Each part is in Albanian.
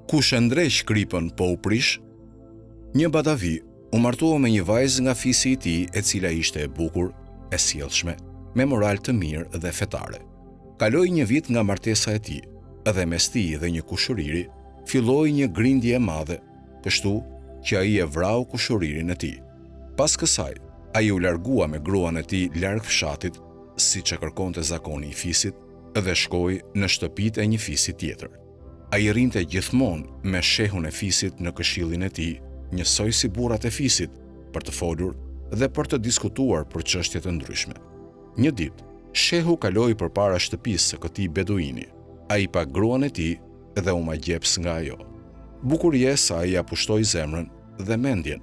Kush e ndreq kripën po u prish? Një badavi u martua me një vajzë nga fisi i tij, e cila ishte e bukur, e sjellshme, me moral të mirë dhe fetare. Kaloi një vit nga martesa e tij, dhe mes tij dhe një kushëriri filloi një grindje e madhe, kështu që ai e vrau kushëririn e tij. Pas kësaj, ai u largua me gruan e tij larg fshatit, siç e kërkonte zakoni i fisit, dhe shkoi në shtëpitë e një fisi tjetër. Ai rrinte gjithmonë me shehun e fisit në këshillin e tij, njësoj si burrat e fisit, për të folur dhe për të diskutuar për çështje të ndryshme. Një ditë, shehu kaloi përpara shtëpisë së këtij beduini. Ai pa gruan e tij dhe u magjeps nga ajo. Bukuria e saj ja pushtoi zemrën dhe mendjen.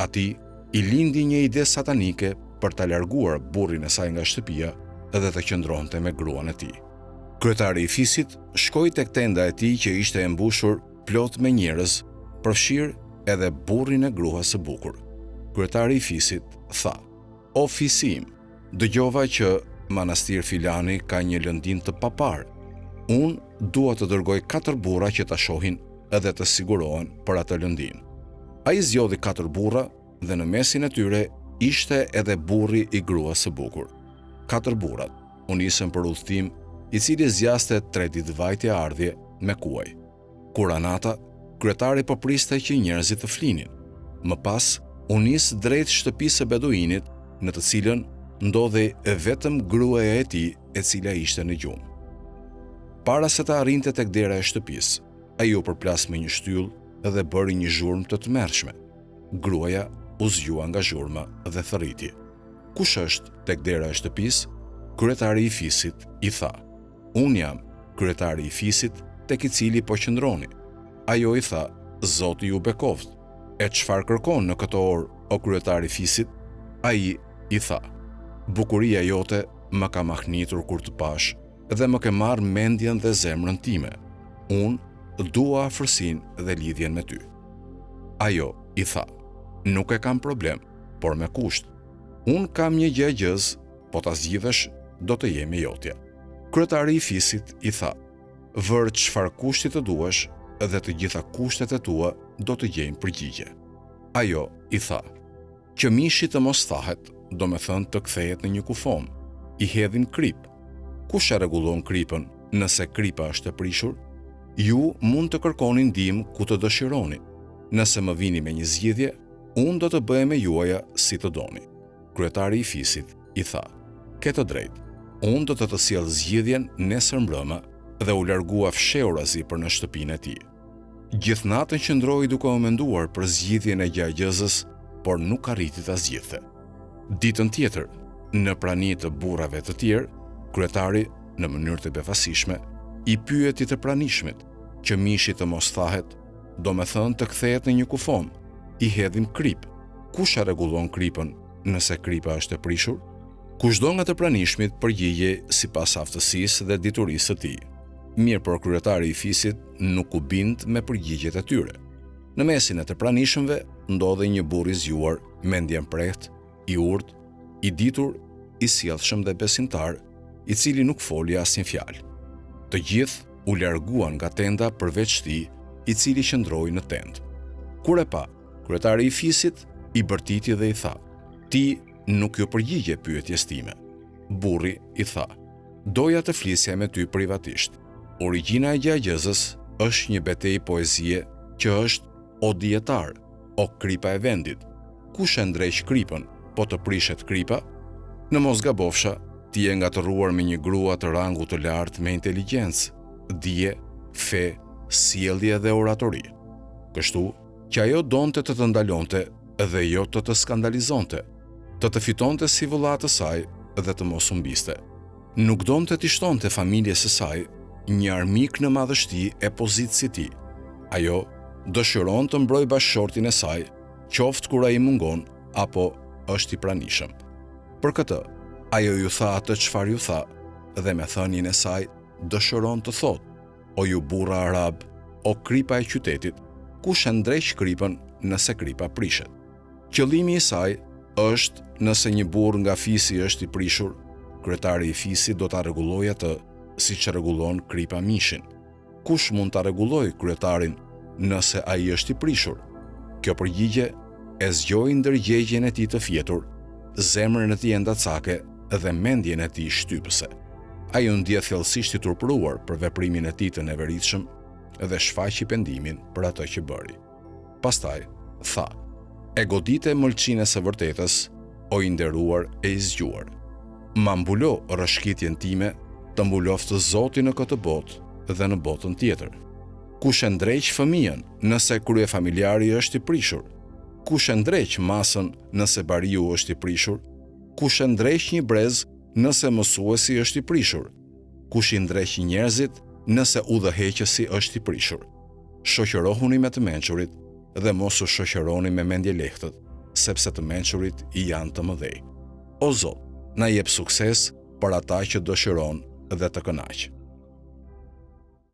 Atij i lindi një ide satanike për ta larguar burrin e saj nga shtëpia dhe të qëndronte me gruan e tij. Kryetari i fisit shkoi tek tenda e tij që ishte e mbushur plot me njerëz, përfshir edhe burrin e gruas së bukur. Kryetari i fisit tha: "O fisi im, dëgjova që manastir filani ka një lëndin të papar. Unë dua të dërgoj 4 burra që ta shohin edhe të sigurohen për atë lëndin." Ai zgjodhi 4 burra dhe në mesin e tyre ishte edhe burri i gruas së bukur. 4 burrat u nisën për udhtim, i cili zgjaste 3 ditë vajtje ardhje me kuaj. Kur anata, kryetari po priste që njerëzit të flinin. Më pas, u nis drejt shtëpisë së beduinit, në të cilën ndodhej vetëm gruaja e tij, e cila ishte në gjumë. Para se të arrinte tek dera e shtëpisë, ai u përplas me një shtyllë dhe bëri një zhurmë të tmerrshme. Gruaja u zgjua nga zhurma dhe thërriti. "Kush është tek dera e shtëpisë?" Kryetari i fisit i tha: "Unë jam kryetari i fisit tek i cili po qëndroni." Ajo i tha: "Zoti ju bekoft. E çfarë kërkon në këtë orë, o kryetari i fisit?" Ai i tha: "Bukuria jote më ka mahnitur kur të pash dhe më ke marrë mendjen dhe zemrën time. Unë dua afërsinë dhe lidhjen me ty." Ajo i tha: "Nuk e kam problem, por me kusht. Unë kam një gjagjëz, po ta zgjidhesh, do të jemi jotja." Kryetari i fisit i tha: "Vër çfarë kushti të duash dhe të gjitha kushtet e tua do të gjejnë përgjigje." Ajo i tha: "Që mishi të mos thahet, do me thënë të kthehet në një kufom. I hedhin krip. Kush e rregullon kripën nëse kripa është e prishur? Ju mund të kërkoni ndihmë ku të dëshironi. Nëse më vini me një zgjidhje, unë do të bëhem me juaja si të doni." Kryetari i fisit i tha: "Ke të drejtë. Unë do të sjell zgjidhjen nesër mbrëmë," dhe u largua fshehurazi për në shtëpinë e tij. Gjithë natën qëndroi duke u menduar për zgjidhjen e gjagjëzës, por nuk arriti ta zgjidhte. Ditën tjetër, në prani të burrave të tjerë, kryetari, në mënyrë të befasishme, i pyeti të pranishmit: "Që mishi të mos thahet, do me thënë të kthehet në një kufom. I hedhim krip. Kush e rregullon kripën nëse kripa është e prishur?" Kushdo nga të pranishmit përgjigjej sipas aftësisë dhe diturisë së tij. Mirë, por kryetari i fisit nuk u bind me përgjigjet e tyre. Në mesin e të pranishmëve ndodhej një burr i zgjuar, mendjen prehtë, i urtë, i ditur, i sjellshëm dhe besimtar, i cili nuk foli asnjë fjalë. Të gjithë u larguan nga tenda përveç tij, i cili qëndroi në tendë. Kur e pa, kryetari i fisit i bërtiti dhe i tha: "Ti nuk ju përgjigje pyetjes time." Burri i tha: "Doja të flisja me ty privatisht. Origjina e gjagjëzës është një betejë poezie që është: o dietar, o kripa e vendit. Kush e ndreq kripën, po të prishet kripa? Në mos gabofsha, ti je ngatëruar me një grua të rangu të lartë me inteligjencë, dije, fe, sjellje dhe oratori. Kështu që ajo donte të të ndalonte dhe jo të të skandalizonte, të fitonte si vëlla të saj dhe të mos humbiste. Nuk donte t'i shtonte familjes së saj një armik në madhështi e pozitë si ti. Ajo dëshiron të mbrojë bashkëshortin e saj, qoftë kur ai mungon apo është i pranishëm. Për këtë, ajo ju tha atë çfarë ju tha dhe me thënien e saj dëshiron të thotë: o ju burra arab, o kripa e qytetit, kush e ndreq kripën nëse kripa prishet? Qëllimi i saj është nëse një burr nga fisi është i prishur, kryetari i fisit do ta rregullojë atë siç rregullon kripa mishin. Kush mund ta rregullojë kryetarin nëse ai është i prishur. Kjo përgjigje e zgjoi ndërgjegjen e tij të fjetur, zemrën e tij endacake dhe mendjen e tij shtypëse. Ai u ndje thellësisht i turpëruar për veprimin e tij të neveritshëm dhe shfaqi pendimin për atë që bëri. Pastaj tha: "E godite mëlçinë së vërtetës, o i nderuar e i zgjuar. Ma mbulo rrëshqitjen time, të mbuloftë Zoti në këtë botë dhe në botën tjetër. Kush e ndreq fëmijën nëse kryefamiljari është i prishur? Kush e ndreq masën nëse bariu është i prishur? Kush e ndreq një brez nëse mësuesi është i prishur? Kush i ndreq njerëzit nëse udhëheqësi është i prishur? Shoqërohuni me të mençurit dhe mos u shoqëroni me mendje lehtët, sepse të mençurit i janë të mëdhej. O Zot, na jep sukses për ata që dëshiron dhe të kënaq."